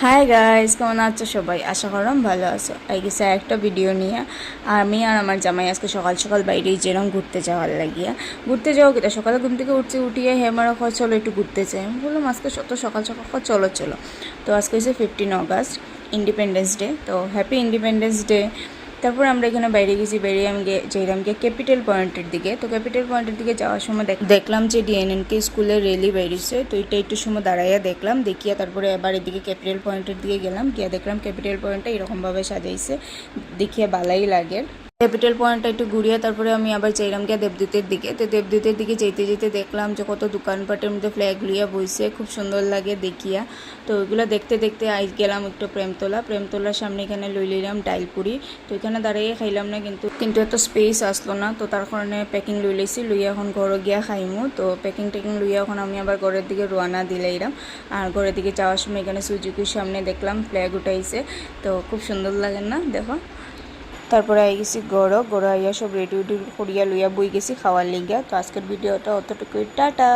Hi guys, কেমন আছো সবাই? আশা করলাম ভালো আছো। এই গেছে একটা ভিডিও নিয়ে আমি আর আমার জামাই আজকে সকাল সকাল বাইরে যেরকম ঘুরতে যাওয়ার লাগিয়া ঘুরতে যাওয়া কিনা সকালে ঘুম থেকে উঠিয়ে হেমারা হয় চলো একটু ঘুরতে চাই। আমি বললাম আজকে তো সকাল সকাল চলো চলো। তো আজকে হচ্ছে 15 আগস্ট, ইন্ডিপেন্ডেন্স ডে। তো হ্যাপি ইন্ডিপেন্ডেন্স ডে। তারপর আমরা এখানে বাইরে গেছি, বেরিয়ে আমি যাইলাম গিয়ে ক্যাপিটাল পয়েন্টের দিকে। তো ক্যাপিটাল পয়েন্টের দিকে যাওয়ার সময় দেখলাম যে ডিএনএনকে স্কুলের র্যালি বেরিয়েছে। তো এটা একটু সময় দাঁড়াইয়া দেখলাম, দেখিয়া তারপরে এবার এদিকে ক্যাপিটাল পয়েন্টের দিকে গেলাম, গিয়া দেখলাম ক্যাপিটাল পয়েন্টটা এরকমভাবে সাজাইছে, দেখিয়া ভালোই লাগে। ক্যাপিটাল পয়েন্টটা একটু ঘুরিয়ে তারপরে আমি আবার চাইলাম গিয়া দেবদূতের দিকে। তো দেবদূতের দিকে যেতে যেতে দেখলাম যে কত দোকানপাটের মধ্যে ফ্ল্যাগ লিয়া বইছে, খুব সুন্দর লাগে দেখিয়া। তো ওইগুলো দেখতে দেখতে গেলাম একটু প্রেমতলার সামনে, এখানে লই লইলাম ডাইলপুরি। তো এখানে দাঁড়িয়ে খাইলাম না, কিন্তু এত স্পেস আসলো না, তো তার কারণে প্যাকিং লই লইছি, লইয়া এখন ঘরে গিয়া খাইমু। তো প্যাকিং লইয়া এখন আমি আবার ঘরের দিকে রওনা দিলাইলাম। আর ঘরের দিকে যাওয়ার সময় এখানে সুজুকির সামনে দেখলাম ফ্ল্যাগ উঠাইছে, তো খুব সুন্দর লাগে না দেখো। তারপরে আই গেছি গড় আইয়া সব রেডি করিয়া লইয়া বই গেছি খাওয়ার লিগা। তো আজকের ভিডিওটা অতটুকুই, টাটা।